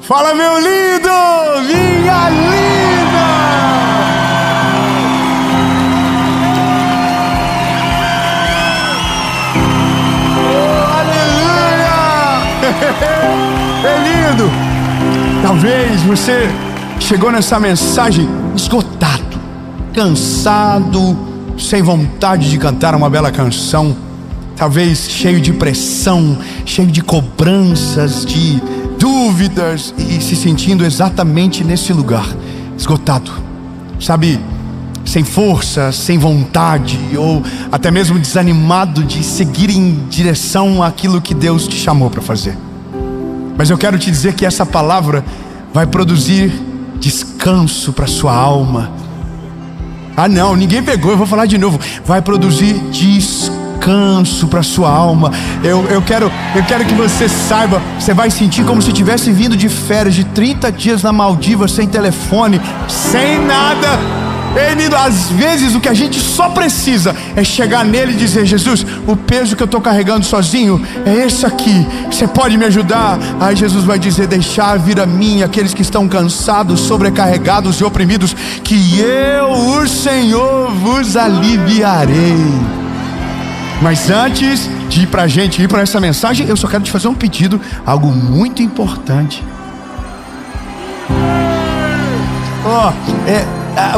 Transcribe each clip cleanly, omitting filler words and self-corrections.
Fala, meu lindo, minha linda. Oh, aleluia. É lindo. Talvez você chegou nessa mensagem esgotado, cansado, sem vontade de cantar uma bela canção, talvez cheio de pressão, cheio de cobranças, de dúvidas, e se sentindo exatamente nesse lugar, esgotado, sabe, sem força, sem vontade, ou até mesmo desanimado de seguir em direção àquilo que Deus te chamou para fazer. Mas eu quero te dizer que essa palavra vai produzir descanso para sua alma. Ah não, ninguém pegou, eu vou falar de novo. Vai produzir descanso para sua alma. Eu quero que você saiba, você vai sentir como se tivesse vindo de férias de 30 dias na Maldivas, sem telefone, sem nada. Às vezes o que a gente só precisa é chegar nele e dizer: Jesus, o peso que eu estou carregando sozinho é esse aqui, você pode me ajudar? Aí Jesus vai dizer: deixar vir a mim aqueles que estão cansados, sobrecarregados e oprimidos, que eu, o Senhor, vos aliviarei. Mas antes de ir pra gente ir para essa mensagem, eu só quero te fazer um pedido, algo muito importante.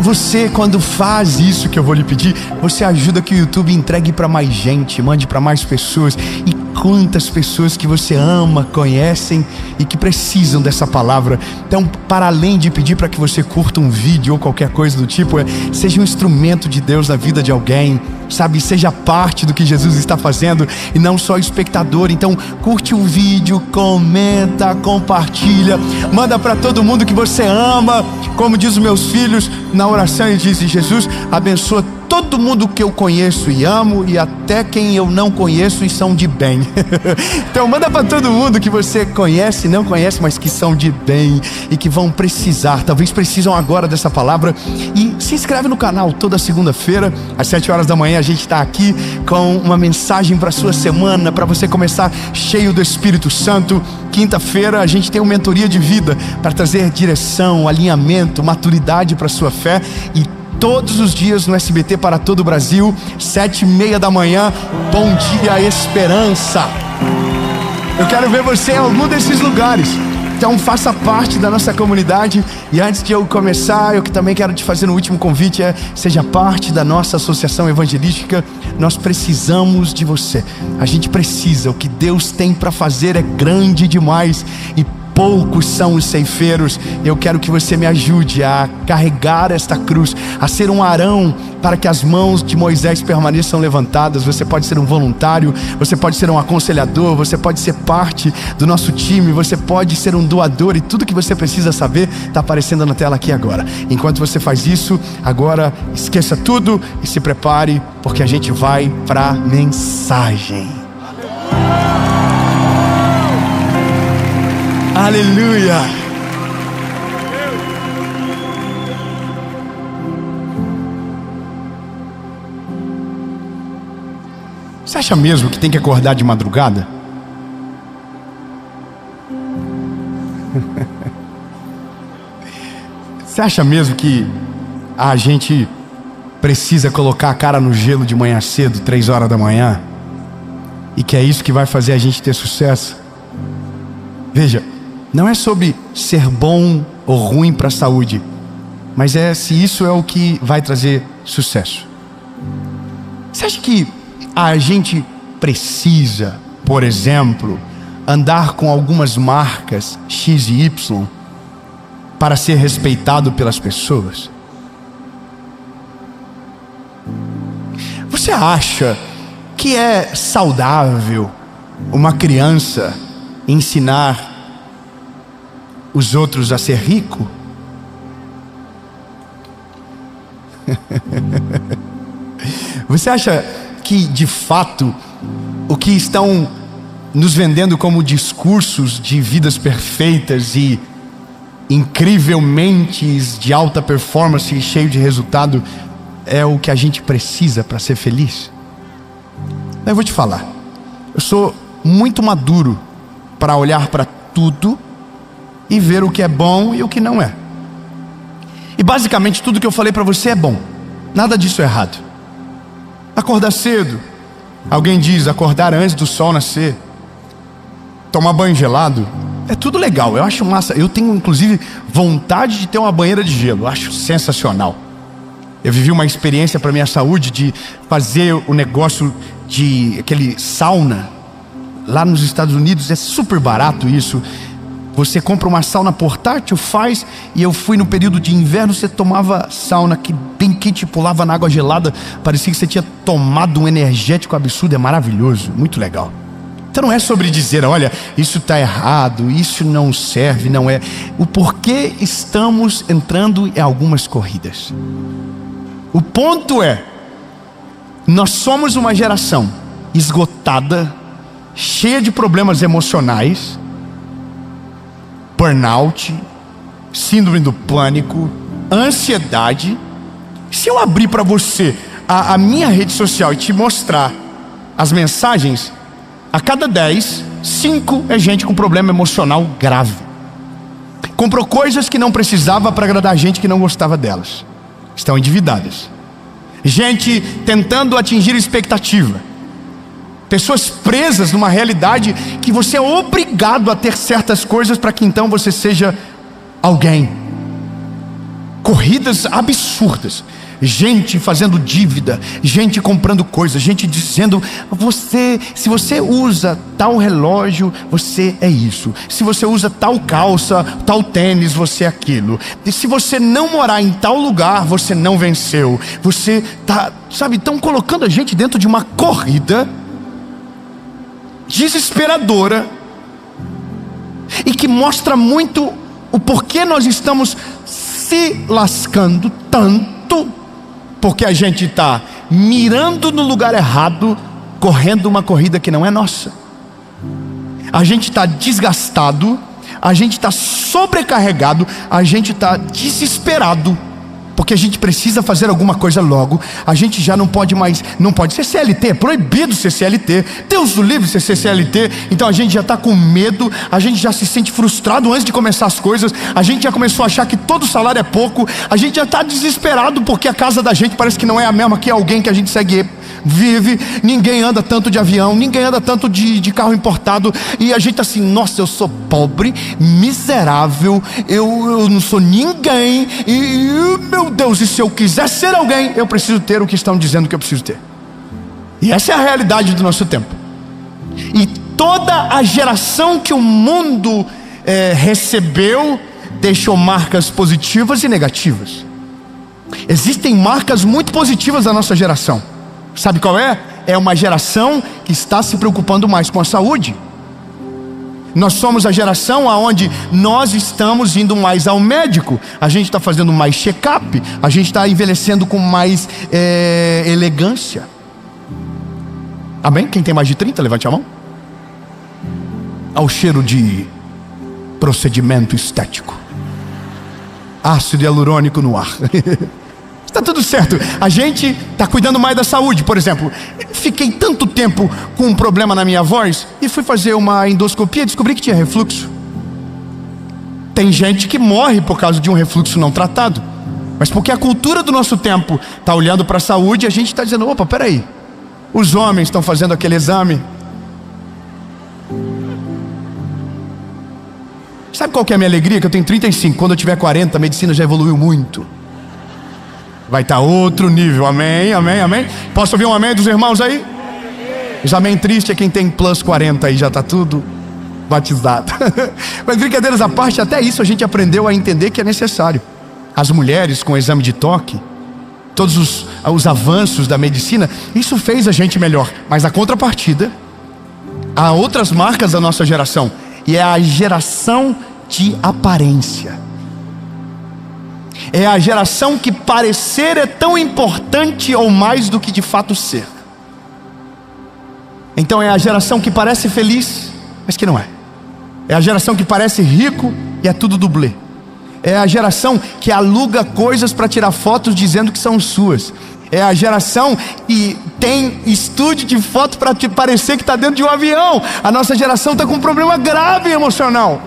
Você, quando faz isso que eu vou lhe pedir, você ajuda que o YouTube entregue para mais gente, mande para mais pessoas. E quantas pessoas que você ama, conhecem e que precisam dessa palavra. Então, para além de pedir para que você curta um vídeo ou qualquer coisa do tipo, seja um instrumento de Deus na vida de alguém, sabe, seja parte do que Jesus está fazendo e não só espectador. Então curte o vídeo, comenta, compartilha, manda para todo mundo que você ama. Como diz os meus filhos na oração, ele diz: Jesus, abençoa todo mundo que eu conheço e amo, e até quem eu não conheço e são de bem. Então manda para todo mundo que você conhece, não conhece, mas que são de bem e que vão precisar, talvez precisam agora dessa palavra. E se inscreve no canal. Toda segunda-feira às 7 horas da manhã a gente está aqui com uma mensagem para sua semana, para você começar cheio do Espírito Santo. Quinta-feira a gente tem uma mentoria de vida para trazer direção, alinhamento, maturidade para sua fé. E todos os dias no SBT para todo o Brasil, 7h30 da manhã, Bom Dia Esperança. Eu quero ver você em algum desses lugares. Então faça parte da nossa comunidade. E antes de eu começar, eu que também quero te fazer um último convite, seja parte da nossa associação evangelística. Nós precisamos de você. A gente precisa. O que Deus tem para fazer é grande demais e poucos são os ceifeiros. Eu quero que você me ajude a carregar esta cruz, a ser um Arão para que as mãos de Moisés permaneçam levantadas. Você pode ser um voluntário, você pode ser um aconselhador, você pode ser parte do nosso time, você pode ser um doador, e tudo que você precisa saber está aparecendo na tela aqui agora. Enquanto você faz isso, agora esqueça tudo e se prepare, porque a gente vai para a mensagem. Aleluia! Você acha mesmo que tem que acordar de madrugada? Você acha mesmo que a gente precisa colocar a cara no gelo de manhã cedo, 3 horas da manhã? E que é isso que vai fazer a gente ter sucesso? Veja, não é sobre ser bom ou ruim para a saúde, mas se isso é o que vai trazer sucesso. Você acha que a gente precisa, por exemplo, andar com algumas marcas X e Y para ser respeitado pelas pessoas? Você acha que é saudável uma criança ensinar os outros a ser rico? Você acha que, de fato, o que estão nos vendendo como discursos de vidas perfeitas e incrivelmente de alta performance e cheio de resultado é o que a gente precisa para ser feliz? Eu vou te falar, eu sou muito maduro para olhar para tudo e ver o que é bom e o que não é. E basicamente tudo que eu falei para você é bom. Nada disso é errado. Acordar cedo. Alguém diz acordar antes do sol nascer. Tomar banho gelado. É tudo legal, eu acho massa. Eu tenho inclusive vontade de ter uma banheira de gelo. Eu acho sensacional. Eu vivi uma experiência para minha saúde de fazer o negócio de aquele sauna. Lá nos Estados Unidos é super barato isso. Você compra uma sauna portátil, faz. E eu fui no período de inverno, você tomava sauna que bem quente, pulava na água gelada. Parecia que você tinha tomado um energético absurdo. É maravilhoso, muito legal. Então não é sobre dizer, olha, isso está errado, isso não serve, não é. O porquê estamos entrando em algumas corridas. O ponto é, nós somos uma geração esgotada, cheia de problemas emocionais, burnout, síndrome do pânico, ansiedade. Se eu abrir para você a minha rede social e te mostrar as mensagens, a cada 10, 5 é gente com problema emocional grave. Comprou coisas que não precisava para agradar gente que não gostava delas. Estão endividadas. Gente tentando atingir expectativa. Pessoas presas numa realidade que você é obrigado a ter certas coisas para que então você seja alguém. Corridas absurdas. Gente fazendo dívida, gente comprando coisas, gente dizendo, se você usa tal relógio, você é isso. Se você usa tal calça, tal tênis, você é aquilo. E se você não morar em tal lugar, você não venceu. Você tá, sabe, estão colocando a gente dentro de uma corrida desesperadora e que mostra muito o porquê nós estamos se lascando tanto, porque a gente está mirando no lugar errado, correndo uma corrida que não é nossa. A gente está desgastado, a gente está sobrecarregado, a gente está desesperado, porque a gente precisa fazer alguma coisa logo. A gente já não pode mais, não pode ser CLT, é proibido ser CLT, Deus do livre ser CLT. Então a gente já está com medo, a gente já se sente frustrado antes de começar as coisas, a gente já começou a achar que todo salário é pouco, a gente já está desesperado porque a casa da gente parece que não é a mesma que alguém que a gente segue vive. Ninguém anda tanto de avião, ninguém anda tanto de carro importado, e a gente assim, nossa, eu sou pobre, miserável, eu não sou ninguém, e meu Deus, e se eu quiser ser alguém, eu preciso ter o que estão dizendo que eu preciso ter. E essa é a realidade do nosso tempo. E toda a geração que o mundo recebeu deixou marcas positivas e negativas. Existem marcas muito positivas da nossa geração. Sabe qual é? É uma geração que está se preocupando mais com a saúde. Nós somos a geração onde nós estamos indo mais ao médico. A gente está fazendo mais check-up. A gente está envelhecendo com mais elegância. Amém? Quem tem mais de 30, levante a mão. Ao cheiro de procedimento estético, ácido hialurônico no ar. Está tudo certo. A gente está cuidando mais da saúde. Por exemplo, fiquei tanto tempo com um problema na minha voz e fui fazer uma endoscopia e descobri que tinha refluxo. Tem gente que morre por causa de um refluxo não tratado, mas porque a cultura do nosso tempo está olhando para a saúde, a gente está dizendo, opa, peraí, os homens estão fazendo aquele exame. Sabe qual que é a minha alegria? Que eu tenho 35, quando eu tiver 40, a medicina já evoluiu muito. Vai estar outro nível, amém, amém, amém. Posso ouvir um amém dos irmãos aí? Os amém triste é quem tem plus 40 aí, já está tudo batizado. Mas brincadeiras à parte, até isso a gente aprendeu a entender que é necessário. As mulheres com exame de toque, todos os avanços da medicina, isso fez a gente melhor. Mas a contrapartida, há outras marcas da nossa geração, e é a geração de aparência. É a geração que parecer é tão importante ou mais do que de fato ser. Então é a geração que parece feliz, mas que não é. É a geração que parece rico e é tudo dublê. É a geração que aluga coisas para tirar fotos dizendo que são suas. É a geração que tem estúdio de foto para te parecer que está dentro de um avião. A nossa geração está com um problema grave emocional.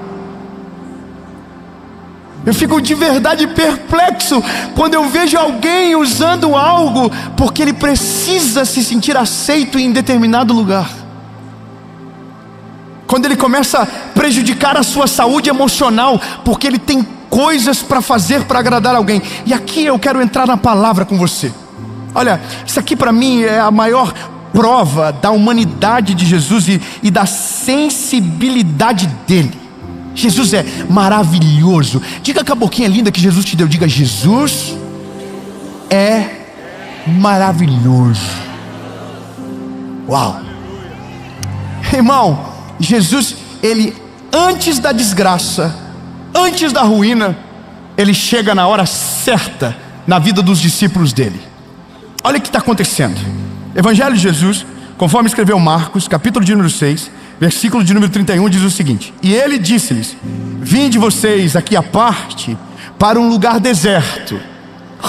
Eu fico de verdade perplexo quando eu vejo alguém usando algo porque ele precisa se sentir aceito em determinado lugar. Quando ele começa a prejudicar a sua saúde emocional porque ele tem coisas para fazer para agradar alguém. E aqui eu quero entrar na palavra com você. Olha, isso aqui para mim é a maior prova da humanidade de Jesus e da sensibilidade dele. Jesus é maravilhoso. Diga com a boquinha linda que Jesus te deu. Diga: Jesus é maravilhoso. Uau. Irmão, Jesus, ele antes da desgraça, antes da ruína, ele chega na hora certa na vida dos discípulos dele. Olha o que está acontecendo. Evangelho de Jesus, conforme escreveu Marcos, capítulo de número 6, versículo de número 31, diz o seguinte: e ele disse-lhes: vinde vocês aqui à parte para um lugar deserto.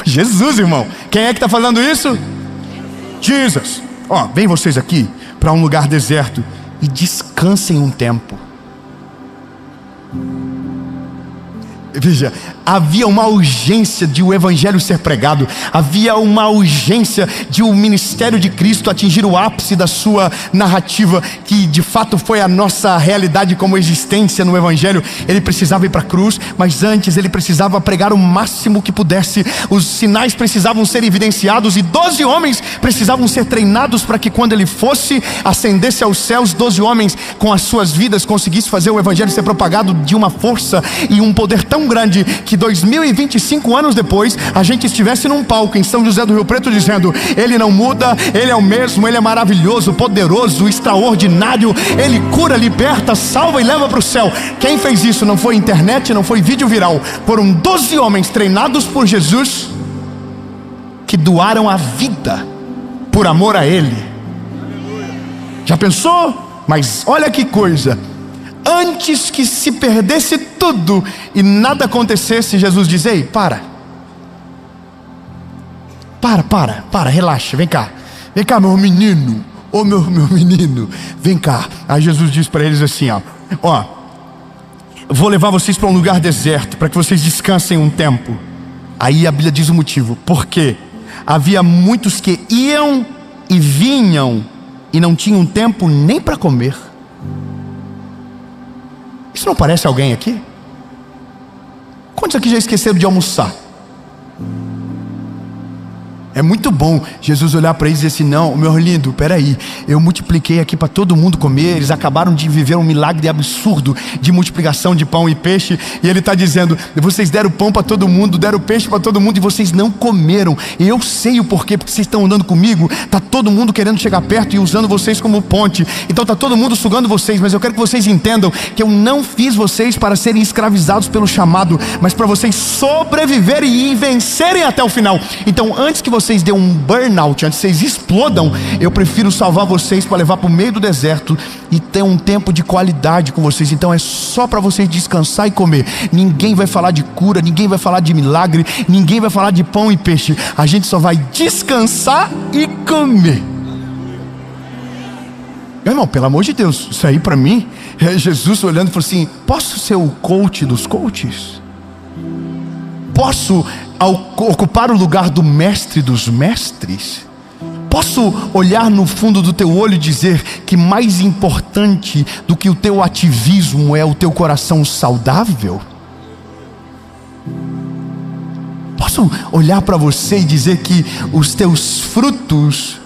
Jesus, irmão, quem é que está falando isso? Jesus. Vem vocês aqui para um lugar deserto e descansem um tempo. Veja, havia uma urgência de o evangelho ser pregado, havia uma urgência de o ministério de Cristo atingir o ápice da sua narrativa, que de fato foi a nossa realidade como existência no evangelho. Ele precisava ir para a cruz, mas antes ele precisava pregar o máximo que pudesse. Os sinais precisavam ser evidenciados e 12 homens precisavam ser treinados para que quando ele fosse, ascendesse aos céus, 12 homens com as suas vidas conseguissem fazer o evangelho ser propagado de uma força e um poder tão grande que 2025 anos depois a gente estivesse num palco em São José do Rio Preto dizendo: ele não muda, ele é o mesmo, ele é maravilhoso, poderoso, extraordinário, ele cura, liberta, salva e leva para o céu. Quem fez isso não foi internet, não foi vídeo viral, foram 12 homens treinados por Jesus que doaram a vida por amor a ele. Já pensou? Mas olha que coisa, antes que se perdesse tudo e nada acontecesse, Jesus diz: ei, para, relaxa, vem cá, meu menino, meu menino, vem cá. Aí Jesus diz para eles assim: vou levar vocês para um lugar deserto, para que vocês descansem um tempo. Aí a Bíblia diz o motivo: porque havia muitos que iam e vinham e não tinham tempo nem para comer. Isso não parece alguém aqui? Quantos aqui já esqueceram de almoçar? É muito bom Jesus olhar para eles e dizer assim: não, meu lindo, peraí, eu multipliquei aqui para todo mundo comer. Eles acabaram de viver um milagre absurdo de multiplicação de pão e peixe, e ele está dizendo: vocês deram pão para todo mundo, deram peixe para todo mundo, e vocês não comeram. E eu sei o porquê, porque vocês estão andando comigo, está todo mundo querendo chegar perto e usando vocês como ponte, então está todo mundo sugando vocês. Mas eu quero que vocês entendam que eu não fiz vocês para serem escravizados pelo chamado, mas para vocês sobreviverem e vencerem até o final. Então, antes que vocês dêem um burnout, antes que vocês explodam, eu prefiro salvar vocês para levar para o meio do deserto e ter um tempo de qualidade com vocês. Então é só para vocês descansar e comer. Ninguém vai falar de cura, ninguém vai falar de milagre, ninguém vai falar de pão e peixe. A gente só vai descansar e comer. Meu irmão, pelo amor de Deus, isso aí para mim é Jesus olhando e falou assim: posso ser o coach dos coaches? Posso ocupar o lugar do mestre dos mestres? Posso olhar no fundo do teu olho e dizer que mais importante do que o teu ativismo é o teu coração saudável? Posso olhar para você e dizer que os teus frutos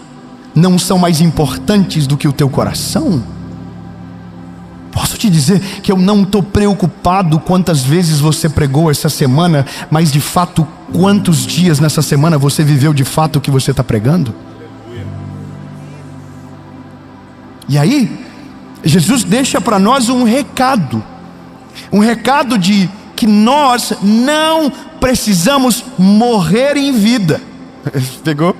não são mais importantes do que o teu coração? Posso te dizer que eu não estou preocupado quantas vezes você pregou essa semana, mas de fato quantos dias nessa semana você viveu de fato o que você está pregando? E aí Jesus deixa para nós um recado de que nós não precisamos morrer em vida. Pegou?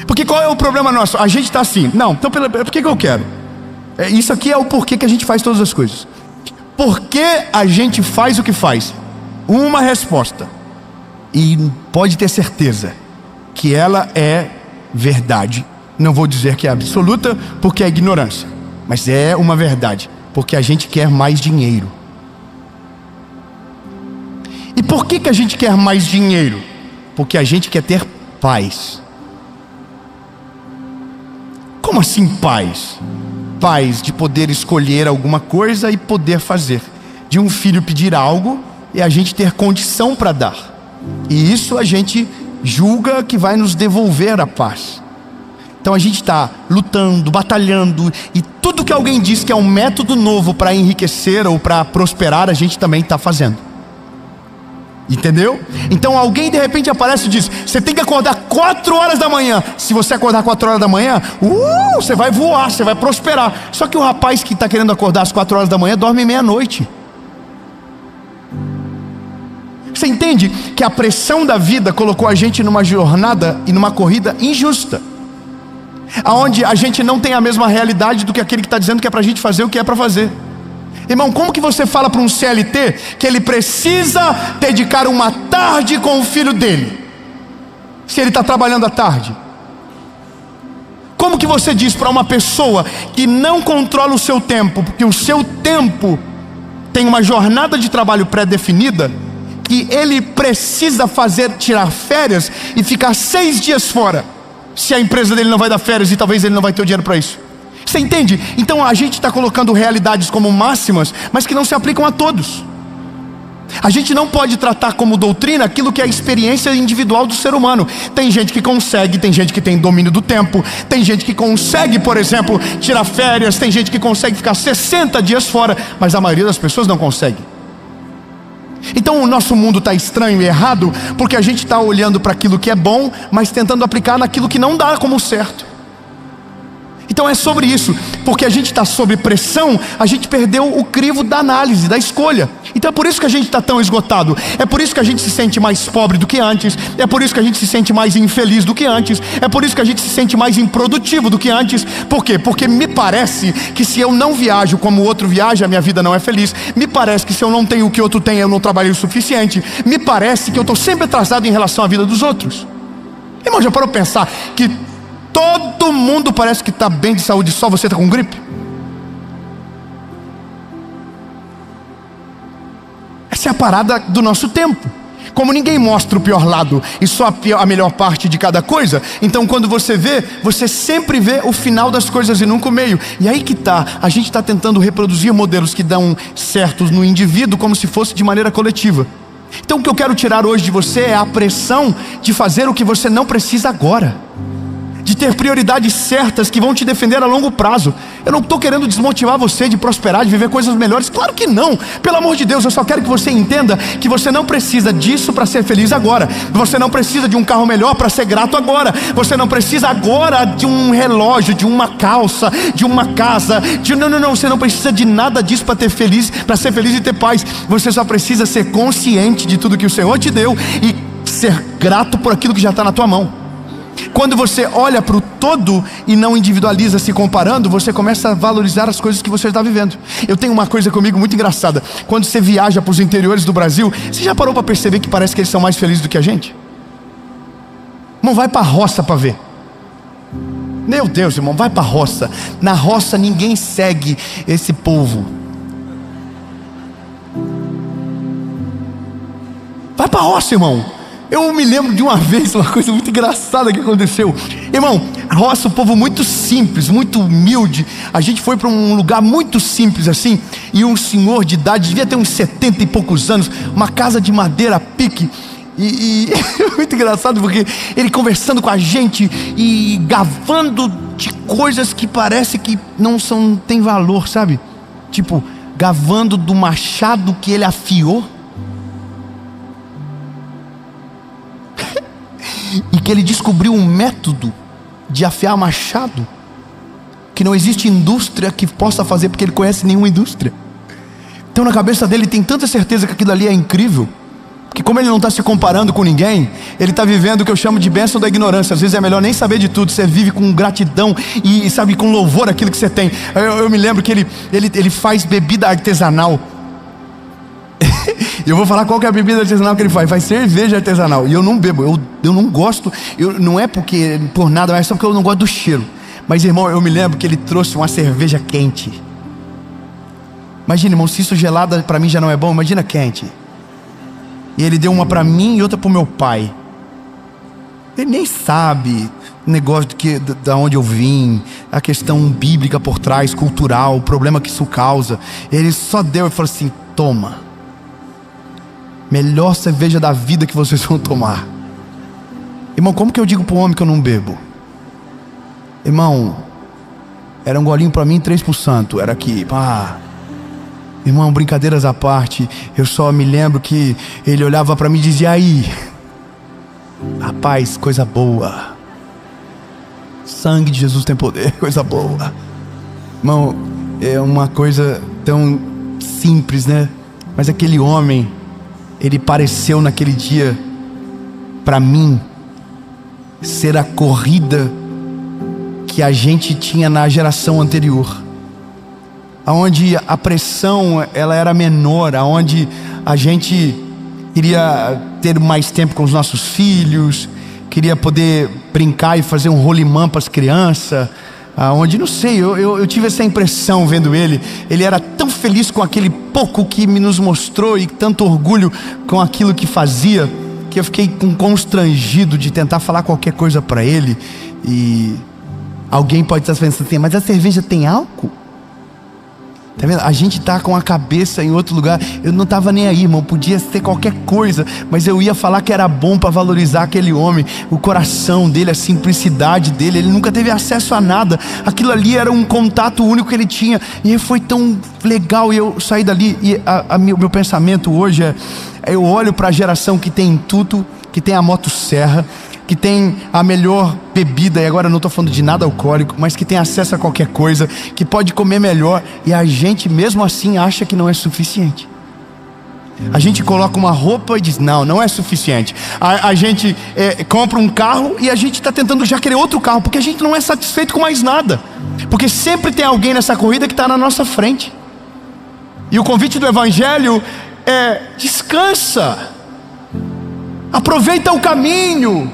Porque qual é o problema nosso? A gente está assim: não, então por que eu quero? Isso aqui é o porquê que a gente faz todas as coisas. Por que a gente faz o que faz? Uma resposta, e pode ter certeza que ela é verdade. Não vou dizer que é absoluta, porque é ignorância, mas é uma verdade, porque a gente quer mais dinheiro. E por que a gente quer mais dinheiro? Porque a gente quer ter paz. Como assim paz? Paz de poder escolher alguma coisa e poder fazer. De um filho pedir algo e a gente ter condição para dar. E isso a gente julga que vai nos devolver a paz. Então a gente está lutando, batalhando, e tudo que alguém diz que é um método novo para enriquecer ou para prosperar, a gente também está fazendo. Entendeu? Então alguém de repente aparece e diz: você tem que acordar 4 horas da manhã. Se você acordar 4 horas da manhã, você vai voar, você vai prosperar. Só que o rapaz que está querendo acordar às 4 horas da manhã dorme meia-noite. Você entende que a pressão da vida colocou a gente numa jornada e numa corrida injusta, aonde a gente não tem a mesma realidade do que aquele que está dizendo que é para a gente fazer o que é para fazer. Irmão, como que você fala para um CLT que ele precisa dedicar uma tarde com o filho dele, se ele está trabalhando à tarde? Como que você diz para uma pessoa que não controla o seu tempo, porque o seu tempo tem uma jornada de trabalho pré-definida, que ele precisa tirar férias e ficar 6 dias fora, se a empresa dele não vai dar férias e talvez ele não vai ter o dinheiro para isso? Você entende? Então a gente está colocando realidades como máximas, mas que não se aplicam a todos. A gente não pode tratar como doutrina aquilo que é a experiência individual do ser humano. Tem gente que consegue, tem gente que tem domínio do tempo, tem gente que consegue, por exemplo, tirar férias, tem gente que consegue ficar 60 dias fora, mas a maioria das pessoas não consegue. Então o nosso mundo está estranho e errado, porque a gente está olhando para aquilo que é bom, mas tentando aplicar naquilo que não dá como certo. Então é sobre isso, porque a gente está sob pressão, a gente perdeu o crivo da análise, da escolha. Então é por isso que a gente está tão esgotado, é por isso que a gente se sente mais pobre do que antes, é por isso que a gente se sente mais infeliz do que antes, é por isso que a gente se sente mais improdutivo do que antes. Por quê? Porque me parece que se eu não viajo como o outro viaja, a minha vida não é feliz. Me parece que se eu não tenho o que o outro tem, eu não trabalhei o suficiente. Me parece que eu estou sempre atrasado em relação à vida dos outros. Irmão, já parou para pensar que todo mundo parece que está bem de saúde, só você está com gripe? Essa é a parada do nosso tempo. Como ninguém mostra o pior lado e só a melhor parte de cada coisa, então quando você vê, você sempre vê o final das coisas e nunca o meio. E aí que tá, a gente está tentando reproduzir modelos que dão certos no indivíduo como se fosse de maneira coletiva. Então o que eu quero tirar hoje de você é a pressão de fazer o que você não precisa agora, de ter prioridades certas que vão te defender a longo prazo. Eu não estou querendo desmotivar você de prosperar, de viver coisas melhores, claro que não, pelo amor de Deus. Eu só quero que você entenda que você não precisa disso para ser feliz agora. Você não precisa de um carro melhor para ser grato agora. Você não precisa agora de um relógio, de uma calça, de uma casa, não, você não precisa de nada disso para ser feliz e ter paz. Você só precisa ser consciente de tudo que o Senhor te deu e ser grato por aquilo que já está na tua mão. Quando você olha para o todo e não individualiza se comparando, você começa a valorizar as coisas que você está vivendo. Eu tenho uma coisa comigo muito engraçada. Quando você viaja para os interiores do Brasil, você já parou para perceber que parece que eles são mais felizes do que a gente? Irmão, vai para a roça para ver. Meu Deus, irmão, vai para a roça. Na roça ninguém segue esse povo. Vai para a roça, irmão. Eu me lembro de uma vez, uma coisa muito engraçada que aconteceu. Irmão, a roça, um povo muito simples, muito humilde. A gente foi para um lugar muito simples assim, e um senhor de idade, devia ter uns 70 e poucos anos, uma casa de madeira a pique. E muito engraçado porque ele conversando com a gente e gavando de coisas que parece que não tem valor, sabe? Tipo, gavando do machado que ele afiou. E que ele descobriu um método de afiar machado que não existe indústria que possa fazer, porque ele conhece nenhuma indústria. Então na cabeça dele tem tanta certeza que aquilo ali é incrível, que como ele não está se comparando com ninguém, ele está vivendo o que eu chamo de bênção da ignorância. Às vezes é melhor nem saber de tudo, você vive com gratidão e sabe, com louvor aquilo que você tem. Eu me lembro que ele faz bebida artesanal. Eu vou falar qual que é a bebida artesanal que ele faz. Faz cerveja artesanal. E eu não bebo, eu não gosto. Não é por nada, mas só porque eu não gosto do cheiro. Mas irmão, eu me lembro que ele trouxe uma cerveja quente. Imagina, irmão, se isso gelada para mim já não é bom, imagina quente. E ele deu uma para mim e outra para o meu pai. Ele nem sabe o negócio da onde eu vim, a questão bíblica por trás, cultural, o problema que isso causa. Ele só deu e falou assim: toma, melhor cerveja da vida que vocês vão tomar. Irmão, como que eu digo para o homem que eu não bebo? Irmão, era um golinho para mim, 3%, era aqui, pá. Irmão, brincadeiras à parte, eu só me lembro que ele olhava para mim e dizia: aí, rapaz, coisa boa, sangue de Jesus tem poder, coisa boa. Irmão, é uma coisa tão simples, né? Mas aquele homem, ele pareceu naquele dia para mim ser a corrida que a gente tinha na geração anterior, aonde a pressão ela era menor, aonde a gente queria ter mais tempo com os nossos filhos, queria poder brincar e fazer um rolimã para as crianças, aonde, não sei, eu tive essa impressão vendo ele era tão feliz com aquele pouco que nos mostrou e tanto orgulho com aquilo que fazia, que eu fiquei constrangido de tentar falar qualquer coisa para ele. E alguém pode estar pensando assim: mas a cerveja tem álcool? Tá vendo? A gente tá com a cabeça em outro lugar. Eu não tava nem aí, irmão. Podia ser qualquer coisa, mas eu ia falar que era bom para valorizar aquele homem, o coração dele, a simplicidade dele. Ele nunca teve acesso a nada. Aquilo ali era um contato único que ele tinha. E foi tão legal. E eu saí dali e meu pensamento hoje é: eu olho para a geração que tem tudo, que tem a motosserra, que tem a melhor bebida, e agora eu não estou falando de nada alcoólico, mas que tem acesso a qualquer coisa, que pode comer melhor, e a gente mesmo assim acha que não é suficiente. A gente coloca uma roupa e diz: não é suficiente. A gente compra um carro e a gente está tentando já querer outro carro, porque a gente não é satisfeito com mais nada, porque sempre tem alguém nessa corrida que está na nossa frente. E o convite do Evangelho é: descansa, aproveita o caminho,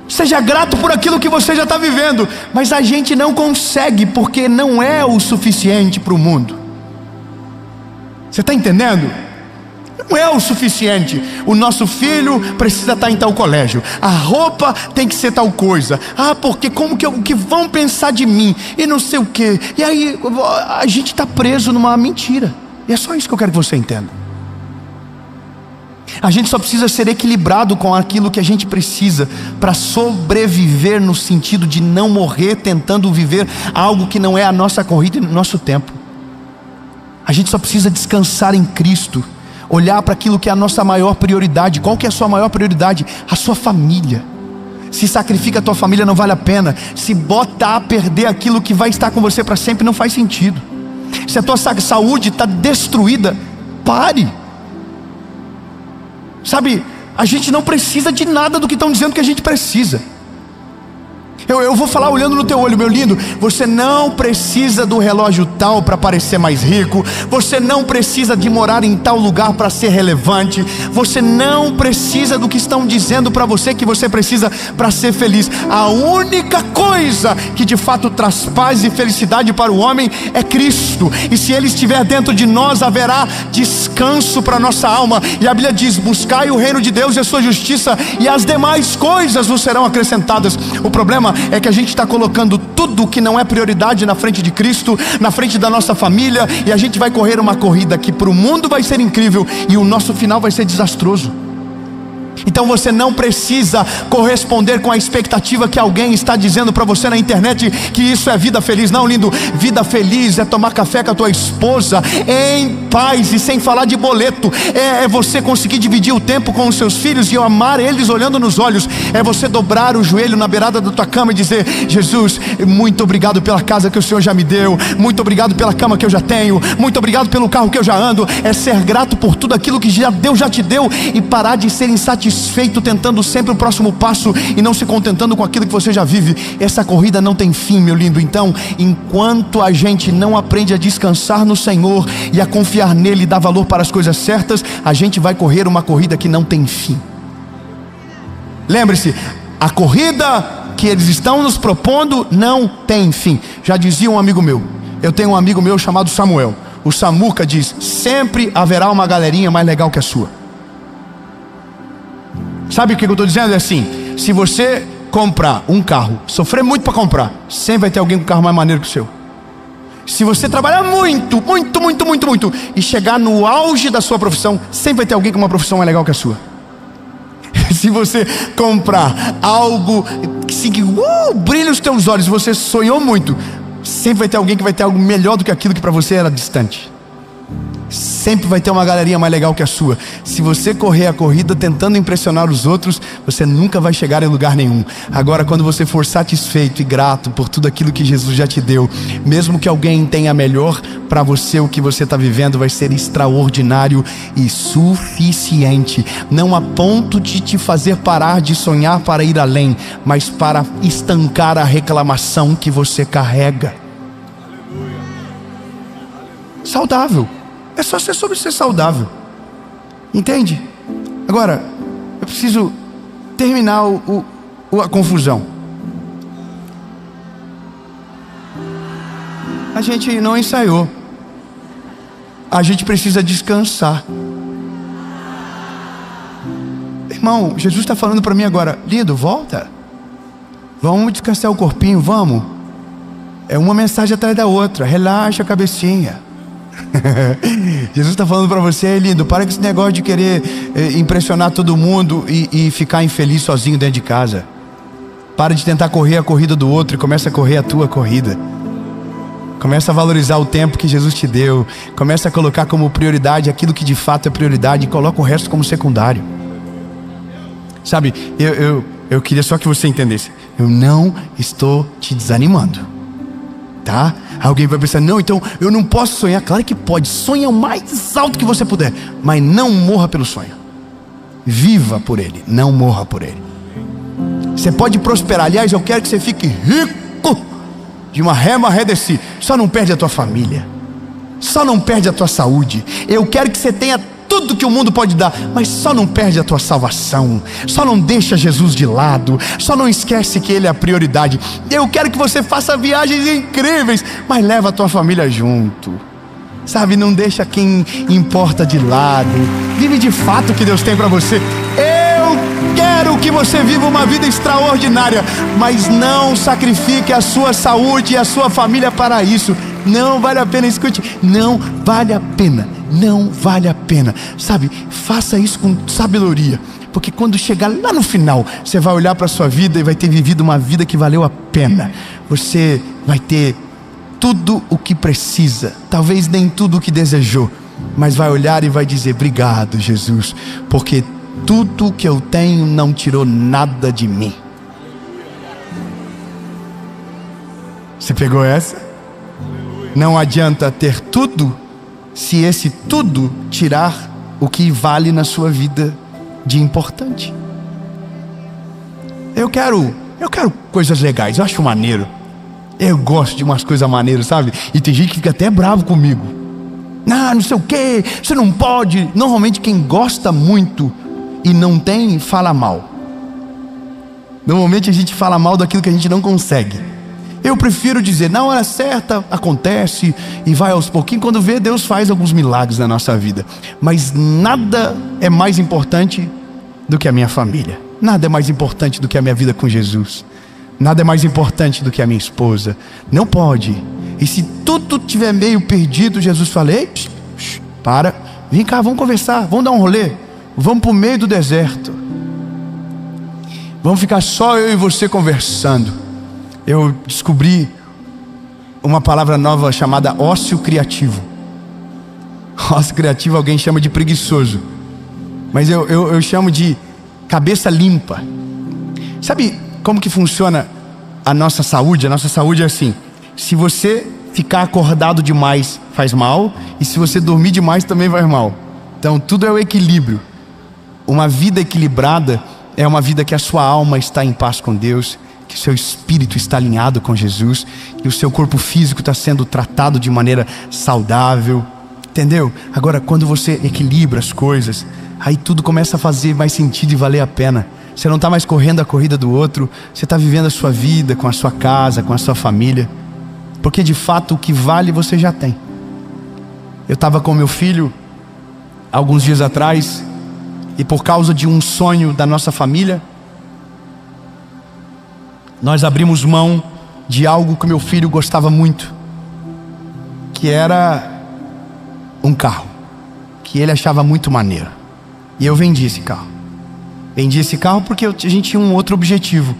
seja grato por aquilo que você já está vivendo. Mas a gente não consegue, porque não é o suficiente para o mundo. Você está entendendo? Não é o suficiente. O nosso filho precisa estar em tal colégio, a roupa tem que ser tal coisa. Porque como que vão pensar de mim? E não sei o que. E aí a gente está preso numa mentira. E é só isso que eu quero que você entenda. A gente só precisa ser equilibrado com aquilo que a gente precisa para sobreviver, no sentido de não morrer tentando viver algo que não é a nossa corrida e o nosso tempo. A gente só precisa descansar em Cristo, olhar para aquilo que é a nossa maior prioridade. Qual que é a sua maior prioridade? A sua família. Se sacrifica a tua família, não vale a pena. Se bota a perder aquilo que vai estar com você para sempre, não faz sentido. Se a tua saúde está destruída, pare. Sabe, a gente não precisa de nada do que estão dizendo que a gente precisa. Eu vou falar olhando no teu olho, meu lindo. Você não precisa do relógio tal para parecer mais rico. Você não precisa de morar em tal lugar para ser relevante. Você não precisa do que estão dizendo para você que você precisa para ser feliz. A única coisa que de fato traz paz e felicidade para o homem é Cristo. E se Ele estiver dentro de nós, haverá descanso para nossa alma. E a Bíblia diz: buscai o reino de Deus e a sua justiça, e as demais coisas vos serão acrescentadas. O problema é que a gente está colocando tudo que não é prioridade na frente de Cristo, na frente da nossa família, e a gente vai correr uma corrida que para o mundo vai ser incrível e o nosso final vai ser desastroso. Então você não precisa corresponder com a expectativa que alguém está dizendo para você na internet, que isso é vida feliz. Não, lindo, vida feliz é tomar café com a tua esposa em paz e sem falar de boleto. É você conseguir dividir o tempo com os seus filhos e amar eles olhando nos olhos. É você dobrar o joelho na beirada da tua cama e dizer: Jesus, muito obrigado pela casa que o Senhor já me deu, muito obrigado pela cama que eu já tenho, muito obrigado pelo carro que eu já ando. É ser grato por tudo aquilo que Deus já te deu, e parar de ser insatisfeito tentando sempre o próximo passo e não se contentando com aquilo que você já vive. Essa corrida não tem fim, meu lindo. Então, enquanto a gente não aprende a descansar no Senhor e a confiar nele e dar valor para as coisas certas, a gente vai correr uma corrida que não tem fim. Lembre-se, a corrida que eles estão nos propondo não tem fim. Já dizia um amigo meu, eu tenho um amigo meu chamado Samuel. O Samuca diz: sempre haverá uma galerinha mais legal que a sua. Sabe o que eu estou dizendo? É assim: se você comprar um carro, sofrer muito para comprar, sempre vai ter alguém com um carro mais maneiro que o seu. Se você trabalhar muito e chegar no auge da sua profissão, sempre vai ter alguém com uma profissão mais legal que a sua. Se você comprar algo que brilha os teus olhos, você sonhou muito, sempre vai ter alguém que vai ter algo melhor do que aquilo que para você era distante. Sempre vai ter uma galerinha mais legal que a sua. Se você correr a corrida tentando impressionar os outros, você nunca vai chegar em lugar nenhum. Agora, quando você for satisfeito e grato por tudo aquilo que Jesus já te deu, mesmo que alguém tenha melhor, para você o que você está vivendo vai ser extraordinário e suficiente. Não a ponto de te fazer parar de sonhar para ir além, mas para estancar a reclamação que você carrega. Saudável. É só ser sobre ser saudável. Entende? Agora, eu preciso terminar a confusão. A gente não ensaiou. A gente precisa descansar. Irmão, Jesus está falando para mim agora: lindo, volta. Vamos descansar o corpinho, vamos. É uma mensagem atrás da outra. Relaxa a cabecinha. Jesus está falando para você: lindo, para com esse negócio de querer impressionar todo mundo e ficar infeliz sozinho dentro de casa. Para de tentar correr a corrida do outro e começa a correr a tua corrida. Começa a valorizar o tempo que Jesus te deu. Começa a colocar como prioridade aquilo que de fato é prioridade e coloca o resto como secundário. Sabe, eu queria só que você entendesse: eu não estou te desanimando, tá? Alguém vai pensar: não, então eu não posso sonhar. Claro que pode, sonha o mais alto que você puder, mas não morra pelo sonho. Viva por ele, não morra por ele. Você pode prosperar. Aliás, eu quero que você fique rico de uma rema redesci. Só não perde a tua família, só não perde a tua saúde. Eu quero que você tenha tudo que o mundo pode dar, mas só não perde a tua salvação. Só não deixa Jesus de lado. Só não esquece que Ele é a prioridade. Eu quero que você faça viagens incríveis, mas leva a tua família junto. Sabe, não deixa quem importa de lado. Vive de fato o que Deus tem para você. Eu quero que você viva uma vida extraordinária, mas não sacrifique a sua saúde e a sua família para isso. Não vale a pena, escute, não vale a pena. Não vale a pena, sabe? Faça isso com sabedoria, porque quando chegar lá no final, você vai olhar para a sua vida e vai ter vivido uma vida que valeu a pena. Você vai ter tudo o que precisa, talvez nem tudo o que desejou, mas vai olhar e vai dizer: obrigado, Jesus, porque tudo que eu tenho não tirou nada de mim. Você pegou essa? Não adianta ter tudo se esse tudo tirar o que vale na sua vida de importante. Eu quero coisas legais, eu acho maneiro. Eu gosto de umas coisas maneiras, sabe? E tem gente que fica até bravo comigo. Não sei o que, você não pode. Normalmente quem gosta muito e não tem, fala mal. Normalmente a gente fala mal daquilo que a gente não consegue. Eu prefiro dizer: na hora certa acontece e vai aos pouquinhos. Quando vê, Deus faz alguns milagres na nossa vida. Mas nada é mais importante do que a minha família. Nada é mais importante do que a minha vida com Jesus. Nada é mais importante do que a minha esposa. Não pode. E se tudo estiver meio perdido, Jesus fala: ei, para, vem cá, vamos conversar, vamos dar um rolê. Vamos para o meio do deserto. Vamos ficar só eu e você conversando. Eu descobri uma palavra nova chamada ócio criativo. Ócio criativo alguém chama de preguiçoso, mas eu chamo de cabeça limpa. Sabe como que funciona a nossa saúde? A nossa saúde é assim: se você ficar acordado demais faz mal, e se você dormir demais também faz mal. Então tudo é o equilíbrio. Uma vida equilibrada é uma vida que a sua alma está em paz com Deus, que o seu espírito está alinhado com Jesus, que o seu corpo físico está sendo tratado de maneira saudável, entendeu? Agora, quando você equilibra as coisas, aí tudo começa a fazer mais sentido e valer a pena. Você não está mais correndo a corrida do outro, você está vivendo a sua vida com a sua casa, com a sua família, porque de fato o que vale você já tem. Eu estava com meu filho alguns dias atrás E por causa de um sonho da nossa família, nós abrimos mão de algo que meu filho gostava muito, que era um carro, que ele achava muito maneiro. E eu vendi esse carro. Vendi esse carro porque a gente tinha um outro objetivo,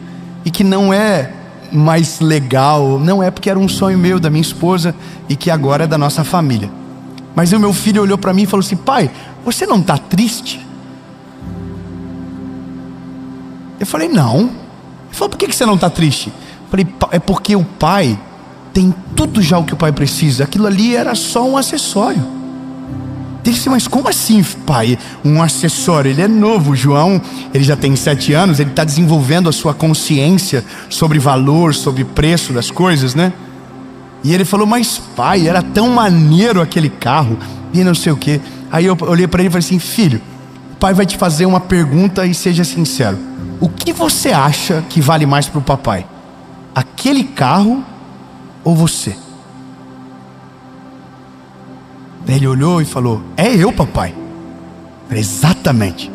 e que não é mais legal, não é porque era um sonho meu, da minha esposa, e que agora é da nossa família. Mas o meu filho olhou para mim e falou assim: pai, você não está triste? Eu falei: não. Ele falou: por que você não está triste? Eu falei: é porque o pai tem tudo já o que o pai precisa, aquilo ali era só um acessório. Ele disse: mas como assim, pai? Um acessório? Ele é novo, João, ele já tem 7 anos, ele está desenvolvendo a sua consciência sobre valor, sobre preço das coisas, né? E ele falou: mas pai, era tão maneiro aquele carro, e não sei o que. Aí eu olhei para ele e falei assim: filho, o pai vai te fazer uma pergunta e seja sincero. O que você acha que vale mais para o papai? Aquele carro ou você? Ele olhou e falou: é eu, papai. Eu falei: exatamente.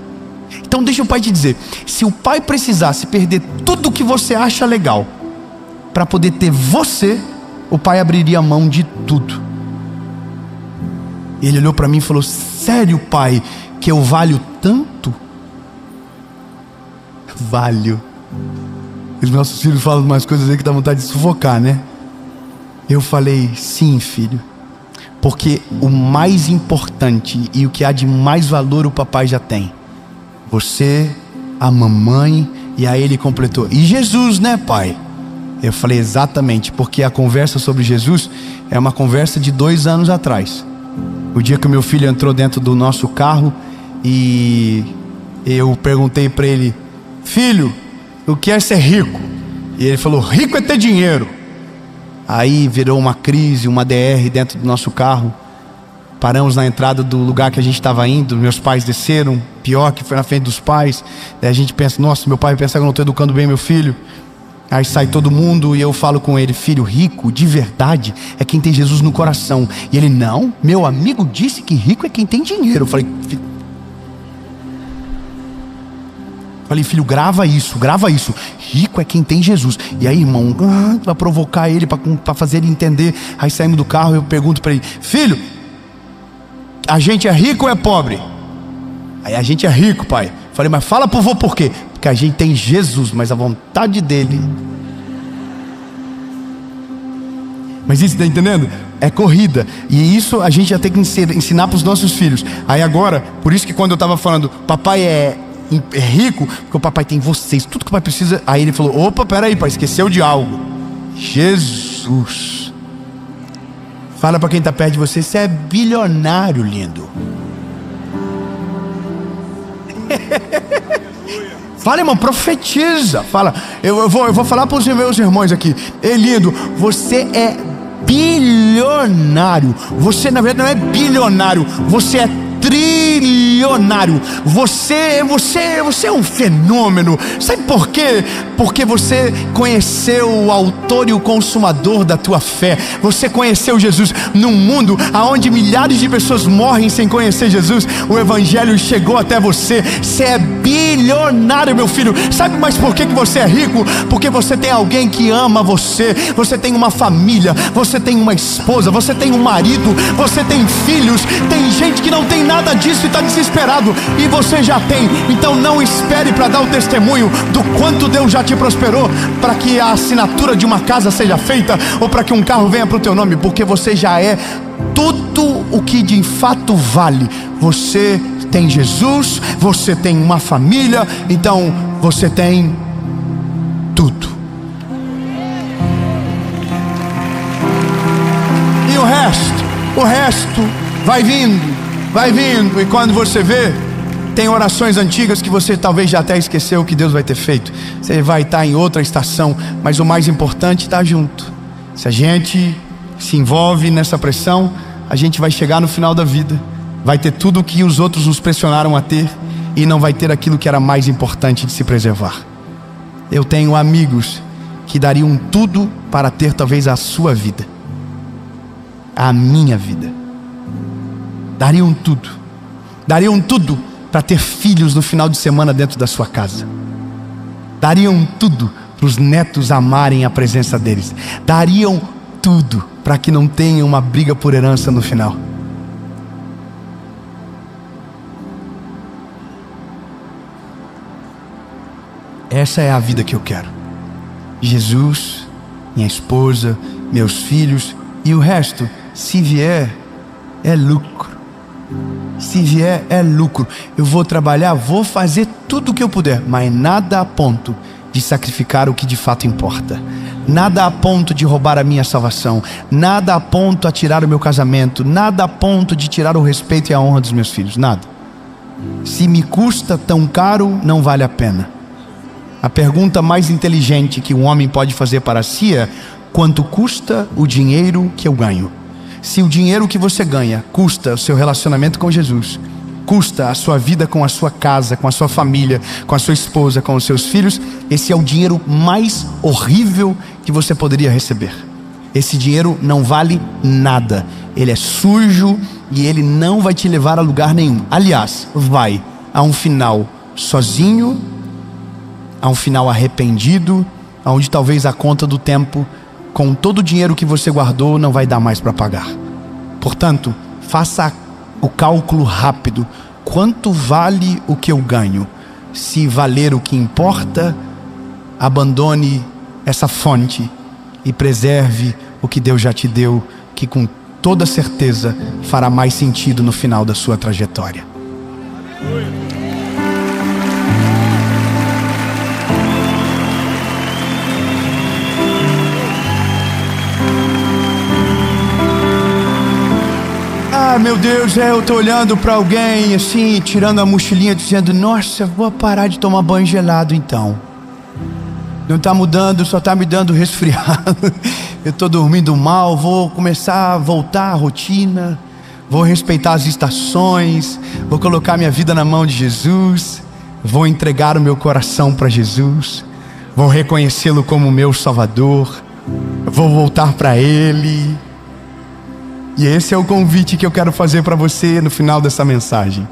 Então deixa o pai te dizer, se o pai precisasse perder tudo que você acha legal para poder ter você, o pai abriria mão de tudo. Ele olhou para mim e falou: sério, pai, que eu valho tanto? Valho. Os nossos filhos falam umas coisas aí que dá vontade de sufocar, né? Eu falei: sim, filho, porque o mais importante e o que há de mais valor o papai já tem. Você, a mamãe. E aí ele completou: e Jesus, né, pai? Eu falei: exatamente, porque a conversa sobre Jesus é uma conversa de 2 anos atrás. O dia que o meu filho entrou dentro do nosso carro e eu perguntei para ele: filho, o que é ser rico? E ele falou: rico é ter dinheiro. Aí virou uma crise, uma DR dentro do nosso carro. Paramos na entrada do lugar que a gente estava indo. Meus pais desceram, pior que foi na frente dos pais. Daí a gente pensa: nossa, meu pai pensa que eu não estou educando bem meu filho. Aí sai todo mundo e eu falo com ele: filho, rico de verdade é quem tem Jesus no coração. E ele: não, meu amigo disse que rico é quem tem dinheiro. Eu falei: filho, grava isso. Rico é quem tem Jesus. E aí, irmão, para provocar ele, para fazer ele entender. Aí saímos do carro e eu pergunto para ele: filho, a gente é rico ou é pobre? Aí: a gente é rico, pai. Falei: mas fala pro vô por quê? Porque a gente tem Jesus, mas a vontade dele. Mas isso, tá entendendo? É corrida. E isso a gente já tem que ensinar para os nossos filhos. Aí agora, por isso que quando eu estava falando, papai é rico, porque o papai tem vocês, tudo que o pai precisa. Aí ele falou: opa, peraí, pai, esqueceu de algo. Jesus. Fala para quem está perto de você: você é bilionário, lindo. Fala, irmão, profetiza. Fala, eu vou falar para os meus irmãos aqui: ei, lindo, você é bilionário. Você na verdade não é bilionário, você é trilionário. Você é um fenômeno. Sabe por quê? Porque você conheceu o autor e o consumador da tua fé. Você conheceu Jesus. Num mundo onde milhares de pessoas morrem sem conhecer Jesus, o evangelho chegou até você. Você é bilionário, meu filho. Sabe mais por que você é rico? Porque você tem alguém que ama você. Você tem uma família, você tem uma esposa, você tem um marido, você tem filhos. Tem gente que não tem nada disso e está desesperado, e você já tem. Então não espere para dar o testemunho do quanto Deus já te prosperou, para que a assinatura de uma casa seja feita, ou para que um carro venha para o teu nome, porque você já é tudo o que de fato vale. Você tem Jesus, você tem uma família, então você tem tudo. E o resto vai vindo, e quando você vê, tem orações antigas que você talvez já até esqueceu o que Deus vai ter feito. Você vai estar em outra estação, mas o mais importante está junto. Se a gente se envolve nessa pressão, a gente vai chegar no final da vida, vai ter tudo o que os outros nos pressionaram a ter, e não vai ter aquilo que era mais importante de se preservar. Eu tenho amigos que dariam tudo para ter talvez a sua vida, a minha vida. Dariam tudo para ter filhos no final de semana dentro da sua casa. Dariam tudo para os netos amarem a presença deles. Dariam tudo para que não tenha uma briga por herança no final. Essa é a vida que eu quero. Jesus, minha esposa, meus filhos e o resto, se vier, é lucro. Se vier, é lucro. Eu vou trabalhar, vou fazer tudo o que eu puder, mas nada a ponto de sacrificar o que de fato importa. Nada a ponto de roubar a minha salvação. Nada a ponto a tirar o meu casamento. Nada a ponto de tirar o respeito e a honra dos meus filhos. Nada. Se me custa tão caro, não vale a pena. A pergunta mais inteligente que um homem pode fazer para si é: quanto custa o dinheiro que eu ganho? Se o dinheiro que você ganha custa o seu relacionamento com Jesus, custa a sua vida com a sua casa, com a sua família, com a sua esposa, com os seus filhos, esse é o dinheiro mais horrível que você poderia receber. Esse dinheiro não vale nada. Ele é sujo e ele não vai te levar a lugar nenhum. Aliás, vai a um final sozinho, a um final arrependido, onde talvez a conta do tempo, com todo o dinheiro que você guardou, não vai dar mais para pagar. Portanto, faça o cálculo rápido. Quanto vale o que eu ganho? Se valer o que importa, abandone essa fonte e preserve o que Deus já te deu, que com toda certeza fará mais sentido no final da sua trajetória. Ah, meu Deus, eu tô olhando para alguém assim, tirando a mochilinha, dizendo: nossa, vou parar de tomar banho gelado então. Não tá mudando, só tá me dando resfriado. Eu tô dormindo mal, vou começar a voltar à rotina, vou respeitar as estações, vou colocar minha vida na mão de Jesus, vou entregar o meu coração para Jesus, vou reconhecê-lo como meu Salvador, vou voltar para Ele. E esse é o convite que eu quero fazer para você no final dessa mensagem.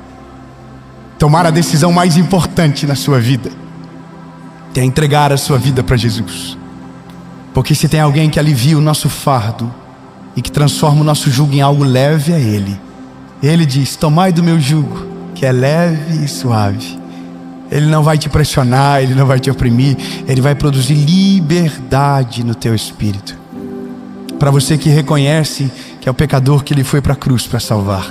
Tomar a decisão mais importante na sua vida é entregar a sua vida para Jesus. Porque se tem alguém que alivia o nosso fardo e que transforma o nosso jugo em algo leve, é Ele. Ele diz: tomai do meu jugo, que é leve e suave. Ele não vai te pressionar, Ele não vai te oprimir, Ele vai produzir liberdade no teu espírito. Para você que reconhece que é o pecador que Ele foi para a cruz para salvar,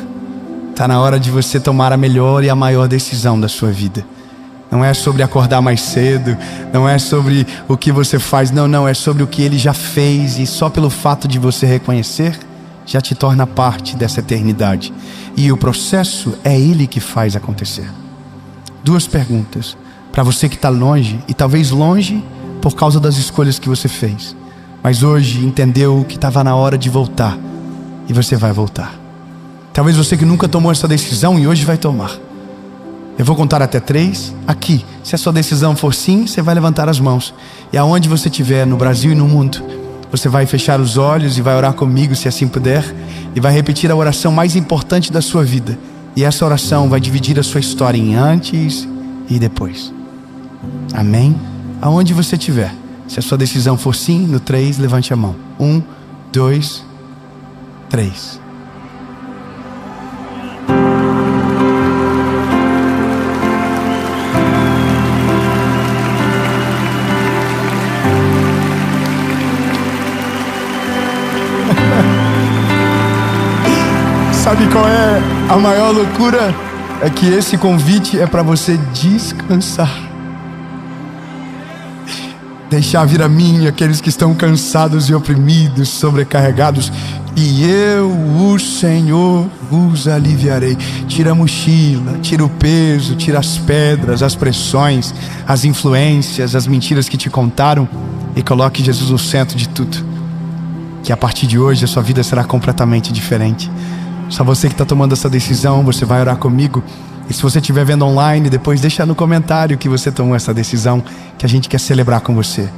está na hora de você tomar a melhor e a maior decisão da sua vida. Não é sobre acordar mais cedo, não é sobre o que você faz, não, é sobre o que Ele já fez, e só pelo fato de você reconhecer, já te torna parte dessa eternidade. E o processo é Ele que faz acontecer. 2 perguntas para você que está longe, e talvez longe por causa das escolhas que você fez, mas hoje entendeu que estava na hora de voltar, e você vai voltar. Talvez você que nunca tomou essa decisão e hoje vai tomar. Eu vou contar até 3 aqui. Se a sua decisão for sim, você vai levantar as mãos, e aonde você estiver, no Brasil e no mundo, você vai fechar os olhos e vai orar comigo, se assim puder, e vai repetir a oração mais importante da sua vida. E essa oração vai dividir a sua história em antes e depois. Amém? Aonde você estiver, se a sua decisão for sim, no 3, levante a mão. 1, 2, 3. Sabe qual é a maior loucura? É que esse convite é para você descansar. Deixar vir a mim aqueles que estão cansados e oprimidos, sobrecarregados, e eu, o Senhor, vos aliviarei. Tira a mochila, tira o peso, tira as pedras, as pressões, as influências, as mentiras que te contaram, e coloque Jesus no centro de tudo. Que a partir de hoje a sua vida será completamente diferente. Só você que está tomando essa decisão, você vai orar comigo. E se você estiver vendo online, depois deixa no comentário que você tomou essa decisão, que a gente quer celebrar com você.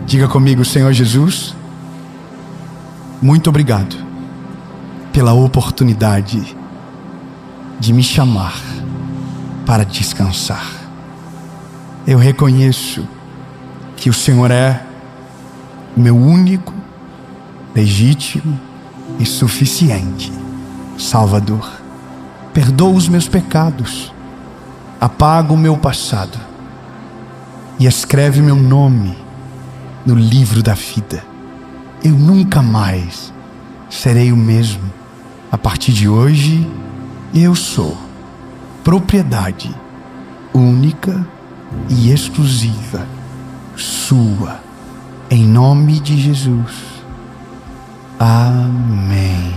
Diga comigo: Senhor Jesus, muito obrigado pela oportunidade de me chamar para descansar. Eu reconheço que o Senhor é o meu único, legítimo e suficiente Salvador. Perdoa os meus pecados, apaga o meu passado e escreve meu nome no livro da vida. Eu nunca mais serei o mesmo. A partir de hoje, eu sou propriedade única e exclusiva sua, em nome de Jesus. Amém.